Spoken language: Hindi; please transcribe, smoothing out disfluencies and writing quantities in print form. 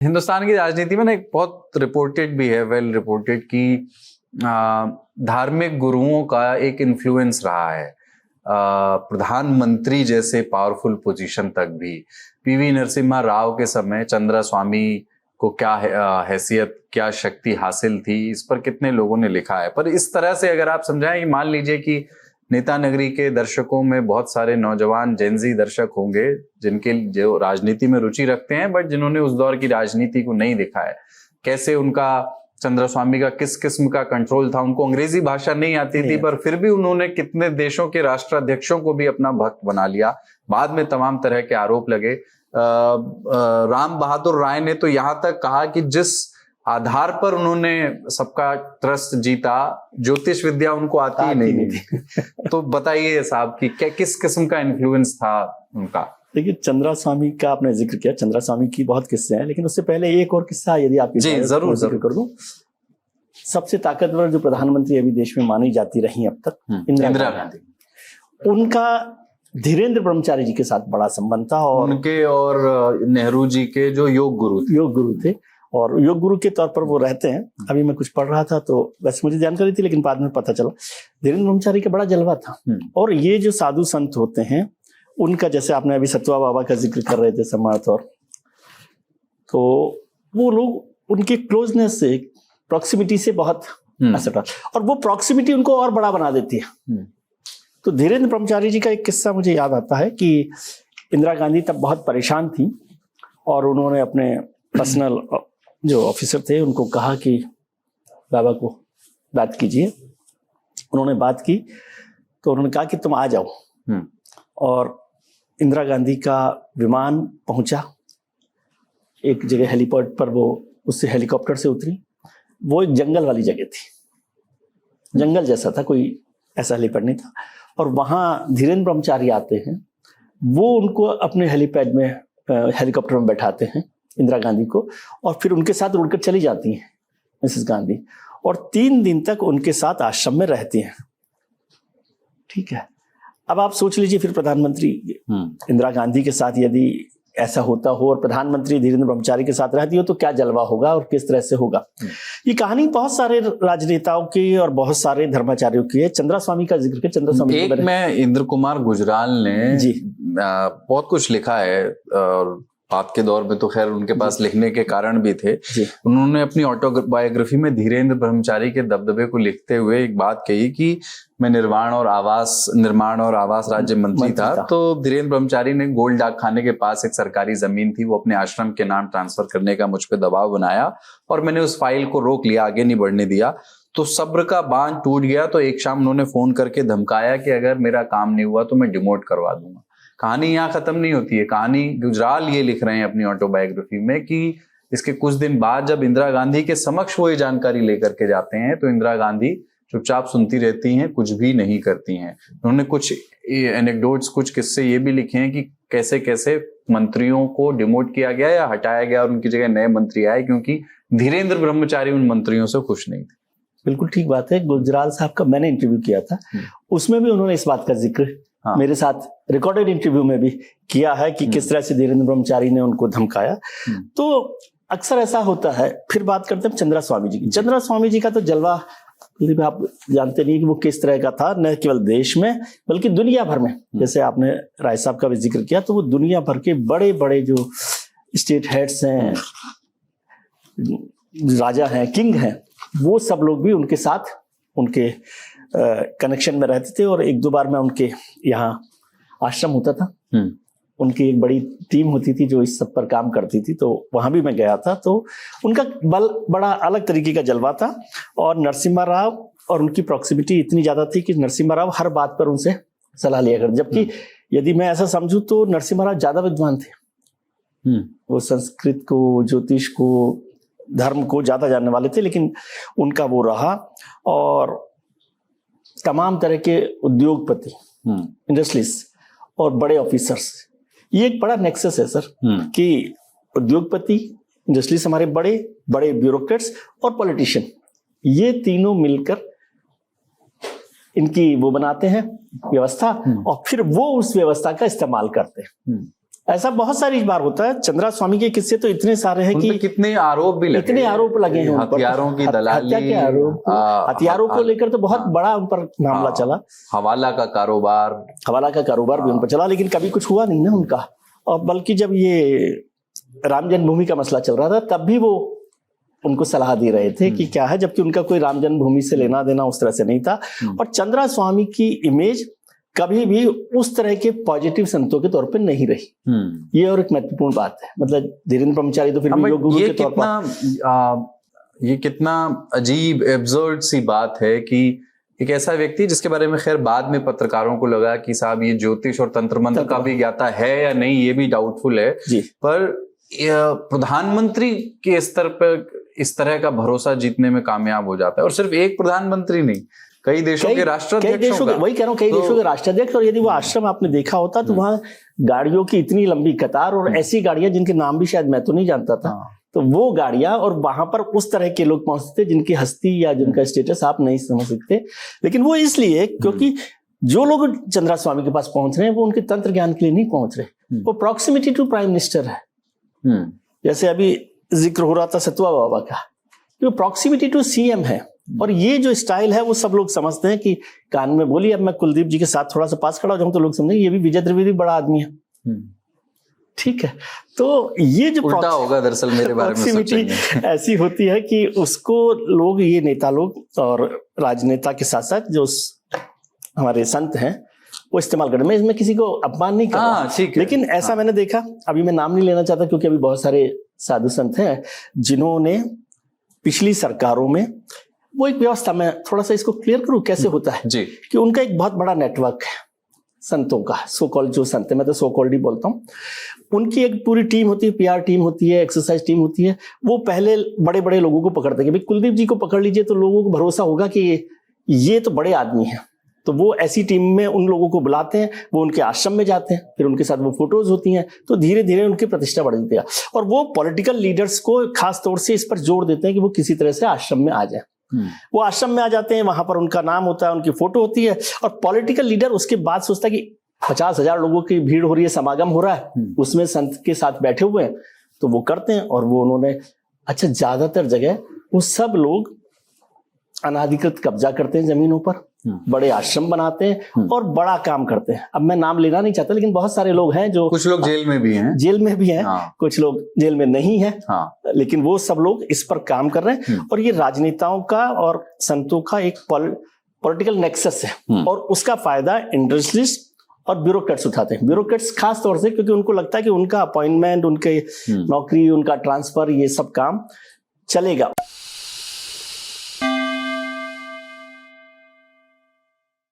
हिंदुस्तान की राजनीति में ना एक बहुत रिपोर्टेड भी है, वेल रिपोर्टेड, कि धार्मिक गुरुओं का एक इन्फ्लुएंस रहा है प्रधानमंत्री जैसे पावरफुल पोजीशन तक भी। पीवी नरसिम्हा राव के समय चंद्रा स्वामी को क्या हैसियत, क्या शक्ति हासिल थी, इस पर कितने लोगों ने लिखा है। पर इस तरह से अगर आप समझाएं, मान लीजिए कि नेता नगरी के दर्शकों में बहुत सारे नौजवान जेनजी दर्शक होंगे जो राजनीति में रुचि रखते हैं, बट जिन्होंने उस दौर की राजनीति को नहीं देखा है, कैसे उनका चंद्र स्वामी का किस किस्म का कंट्रोल था। उनको अंग्रेजी भाषा नहीं आती थी, पर फिर भी उन्होंने कितने देशों के राष्ट्राध्यक्षों को भी अपना भक्त बना लिया। बाद में तमाम तरह के आरोप लगे। राम बहादुर राय ने तो यहां तक कहा कि जिस आधार पर उन्होंने सबका ट्रस्ट जीता, ज्योतिष विद्या उनको आती ही नहीं थी। तो बताइए साहब कि किस किस्म का इन्फ्लुएंस था उनका। देखिए, चंद्रा स्वामी का आपने जिक्र किया, चंद्रा स्वामी की बहुत किस्से हैं, लेकिन उससे पहले एक और किस्सा यदि आप जरूर कर दूं। सबसे ताकतवर जो प्रधानमंत्री अभी देश में मानी जाती रही अब तक, इंदिरा गांधी, उनका धीरेन्द्र ब्रह्मचारी जी के साथ बड़ा संबंध था। और उनके और नेहरू जी के जो योग गुरु थे और योग गुरु के तौर पर वो रहते हैं। अभी मैं कुछ पढ़ रहा था तो वैसे मुझे जानकारी थी, लेकिन बाद में पता चला धीरेन्द्र ब्रह्मचारी का बड़ा जलवा था। और ये जो साधु संत होते हैं उनका, जैसे आपने अभी सतवा बाबा का जिक्र कर रहे थे समर्थ, और तो वो लोग उनके क्लोजनेस से, प्रॉक्सिमिटी से बहुत असर था, और वो प्रॉक्सिमिटी उनको और बड़ा बना देती है। तो धीरेन्द्र ब्रह्मचारी जी का एक किस्सा मुझे याद आता है कि इंदिरा गांधी तब बहुत परेशान थी और उन्होंने अपने पर्सनल जो ऑफिसर थे उनको कहा कि बाबा को बात कीजिए। उन्होंने बात की तो उन्होंने कहा कि तुम आ जाओ। और इंदिरा गांधी का विमान पहुंचा एक जगह हेलीपैड पर, वो उससे हेलीकॉप्टर से उतरी। वो एक जंगल वाली जगह थी, जंगल जैसा था, कोई ऐसा हेलीपैड नहीं था। और वहां धीरेन्द्र ब्रह्मचारी आते हैं, वो उनको अपने हेलीपैड में, हेलीकॉप्टर में बैठाते हैं इंदिरा गांधी को, और फिर उनके साथ उड़कर चली जाती हैं मिसेस गांधी, और 3 दिन तक उनके साथ आश्रम में रहती हैं। ठीक है, अब आप सोच लीजिए फिर प्रधानमंत्री इंदिरा गांधी के साथ यदि ऐसा होता हो और प्रधानमंत्री धीरेन्द्र ब्रह्मचारी के साथ रहती हो तो क्या जलवा होगा और किस तरह से होगा। ये कहानी बहुत सारे राजनेताओं की और बहुत सारे धर्माचार्यों की है। चंद्रा स्वामी का जिक्र किया, चंद्रा स्वामी एक में इंद्र कुमार गुजराल ने बहुत कुछ लिखा है, और बात के दौर में तो खैर उनके पास लिखने के कारण भी थे। उन्होंने अपनी ऑटोबायोग्राफी में धीरेन्द्र ब्रह्मचारी के दबदबे को लिखते हुए एक बात कही कि मैं निर्माण और आवास राज्य मंत्री था। तो धीरेन्द्र ब्रह्मचारी ने गोल डाक खाने के पास एक सरकारी जमीन थी, वो अपने आश्रम के नाम ट्रांसफर करने का मुझ पर दबाव बनाया और मैंने उस फाइल को रोक लिया, आगे नहीं बढ़ने दिया। तो सब्र का बांध टूट गया। तो एक शाम उन्होंने फोन करके धमकाया कि अगर मेरा काम नहीं हुआ तो मैं डिमोट करवा दूंगा। कहानी यहाँ खत्म नहीं होती है। कहानी गुजराल ये लिख रहे हैं अपनी ऑटोबायोग्राफी में कि इसके कुछ दिन बाद जब इंदिरा गांधी के समक्ष वो ये जानकारी लेकर के जाते हैं तो इंदिरा गांधी चुपचाप सुनती रहती हैं, कुछ भी नहीं करती हैं। उन्होंने कुछ एनेक्डोट्स, कुछ किस्से ये भी लिखे हैं कि कैसे कैसे मंत्रियों को डिमोट किया गया या हटाया गया और उनकी जगह नए मंत्री आए, क्योंकि धीरेन्द्र ब्रह्मचारी उन मंत्रियों से खुश नहीं थे। बिल्कुल ठीक बात है। गुजराल साहब का मैंने इंटरव्यू किया था, उसमें भी उन्होंने इस बात का जिक्र मेरे साथ रिकॉर्डेड इंटरव्यू में भी किया है कि किस तरह से धीरेन्द्र ब्रह्मचारी ने उनको धमकाया। तो अक्सर ऐसा होता है। फिर बात करते हैं चंद्रा स्वामी जी की। चंद्रा स्वामी जी का तो जलवा आप जानते नहीं कि वो किस तरह का था, न केवल देश में बल्कि दुनिया भर में। जैसे आपने राय साहब का भी जिक्र किया, तो वो दुनिया भर के बड़े बड़े जो स्टेट हेड्स हैं, राजा हैं, किंग हैं, वो सब लोग भी उनके साथ उनके कनेक्शन में रहते थे। और 1-2 बार मैं उनके यहाँ आश्रम होता था, उनकी एक बड़ी टीम होती थी जो इस सब पर काम करती थी, तो वहां भी मैं गया था। तो उनका बड़ा अलग तरीके का जलवा था। और नरसिम्हा राव और उनकी प्रॉक्सिमिटी इतनी ज्यादा थी कि नरसिम्हा राव हर बात पर उनसे सलाह लिया करते। जबकि यदि मैं ऐसा समझूं तो नरसिम्हा राव ज्यादा विद्वान थे। वो संस्कृत को, ज्योतिष को, धर्म को ज्यादा जानने वाले थे, लेकिन उनका वो रहा। और तमाम तरह के उद्योगपति, इंडस्ट्रियलिस्ट और बड़े ऑफिसर्स, ये एक बड़ा नेक्सस है सर, कि उद्योगपति, इंडस्ट्रियलिस्ट, हमारे बड़े बड़े ब्यूरोक्रेट्स और पॉलिटिशियन, ये तीनों मिलकर इनकी वो बनाते हैं व्यवस्था, और फिर वो उस व्यवस्था का इस्तेमाल करते हैं। ऐसा बहुत सारी बार होता है। चंद्रा स्वामी के किस्से तो इतने सारे हैं कि कितने आरोप भी लगे, इतने आरोप लगे हैं, हथियारों की दलाली, हत्या के आरोप, हथियारों को लेकर तो बहुत बड़ा उन पर मामला चला, हवाला का कारोबार भी उन पर चला, लेकिन कभी कुछ हुआ नहीं ना उनका। और बल्कि जब ये राम जन्मभूमि का मसला चल रहा था तब भी वो उनको सलाह दे रहे थे कि क्या है, जबकि उनका कोई राम जन्मभूमि से लेना देना उस तरह से नहीं था। और चंद्रा स्वामी की इमेज कभी भी उस तरह के पॉजिटिव संतों के तौर पे नहीं रही। ये और एक महत्वपूर्ण बात है। मतलब धीरेन्द्र ब्रह्मचारी तो फिर भी योग गुरु के तौर पर, ये कितना अजीब एब्सर्ड सी बात है कि एक ऐसा व्यक्ति जिसके बारे में खैर बाद में पत्रकारों को लगा कि साहब ये ज्योतिष और तंत्र मंत्र का भी ज्ञाता है या नहीं, ये भी डाउटफुल है, पर प्रधानमंत्री के स्तर पर इस तरह का भरोसा जीतने में कामयाब हो जाता है। और सिर्फ एक प्रधानमंत्री नहीं, कई देशों के राष्ट्राध्यक्ष, वही कह रहा हूँ, कई देशों के राष्ट्राध्यक्ष। और यदि वो आश्रम आपने देखा होता तो वहाँ गाड़ियों की इतनी लंबी कतार, और ऐसी गाड़ियां जिनके नाम भी शायद मैं तो नहीं जानता था, तो वो गाड़ियां, और वहां पर उस तरह के लोग पहुंचते जिनकी हस्ती या जिनका स्टेटस आप नहीं समझ सकते। लेकिन वो इसलिए क्योंकि जो लोग चंद्रा स्वामी के पास पहुंच रहे हैं वो उनके तंत्र ज्ञान के लिए नहीं पहुंच रहे, वो प्रॉक्सिमिटी टू प्राइम मिनिस्टर है। जैसे अभी जिक्र हो रहा था सतुआ बाबा का, तो प्रॉक्सिमिटी टू सीएम है। और ये जो स्टाइल है वो सब लोग समझते हैं कि कान में बोली, अब मैं कुलदीप जी के साथ थोड़ा सा पास खड़ा हो जाऊं तो लोग समझेंगे ये भी विजय त्रिवेदी बड़ा आदमी है। ठीक है, तो ये जो उल्टा होगा दरअसल मेरे बारे में प्रॉक्सिमिटी ऐसी होती है कि उसको लोग, ये नेता लोग और राजनेता के साथ साथ जो हमारे संत हैं वो इस्तेमाल करते हैं। मैं इसमें किसी को अपमान नहीं कर रहा, लेकिन ऐसा मैंने देखा, अभी मैं नाम नहीं लेना चाहता क्योंकि अभी बहुत सारे साधु संत हैं जिन्होंने पिछली सरकारों में वो एक व्यवस्था, मैं थोड़ा सा इसको क्लियर करूं कैसे होता है जी, कि उनका एक बहुत बड़ा नेटवर्क है संतों का, सो कॉल्ड जो संत है, मैं तो सो कॉल्ड ही बोलता हूँ, उनकी एक पूरी टीम होती है, पीआर टीम होती है, एक्सरसाइज टीम होती है। वो पहले बड़े बड़े लोगों को पकड़ते हैं कि भाई कुलदीप जी को पकड़ लीजिए तो लोगों को भरोसा होगा कि ये तो बड़े आदमी हैं। तो वो ऐसी टीम में उन लोगों को बुलाते हैं, वो उनके आश्रम में जाते हैं, फिर उनके साथ वो फोटोज होती हैं, तो धीरे धीरे उनकी प्रतिष्ठा बढ़ जाती है। और वो पॉलिटिकल लीडर्स को खास तौर से इस पर जोर देते हैं कि वो किसी तरह से आश्रम में आ जाए। वो आश्रम में आ जाते हैं, वहां पर उनका नाम होता है, उनकी फोटो होती है, और पॉलिटिकल लीडर उसके बाद सोचता है कि 50,000 लोगों की भीड़ हो रही है, समागम हो रहा है, उसमें संत के साथ बैठे हुए हैं, तो वो करते हैं। और वो उन्होंने, अच्छा, ज्यादातर जगह वो सब लोग अनाधिकृत कब्जा करते हैं जमीनों पर, बड़े आश्रम बनाते हैं और बड़ा काम करते हैं। अब मैं नाम लेना नहीं चाहता, लेकिन बहुत सारे लोग हैं जो, कुछ लोग जेल में भी हैं, हाँ। कुछ लोग जेल में नहीं है, हाँ। लेकिन वो सब लोग इस पर काम कर रहे हैं। और ये राजनेताओं का और संतों का एक पॉलिटिकल नेक्सस है, और उसका फायदा इंडस्ट्रियलिस्ट और ब्यूरोक्रेट्स उठाते हैं। ब्यूरोक्रेट्स खास तौर से क्योंकि उनको लगता है कि उनका अपॉइंटमेंट, उनके नौकरी, उनका ट्रांसफर, ये सब काम चलेगा।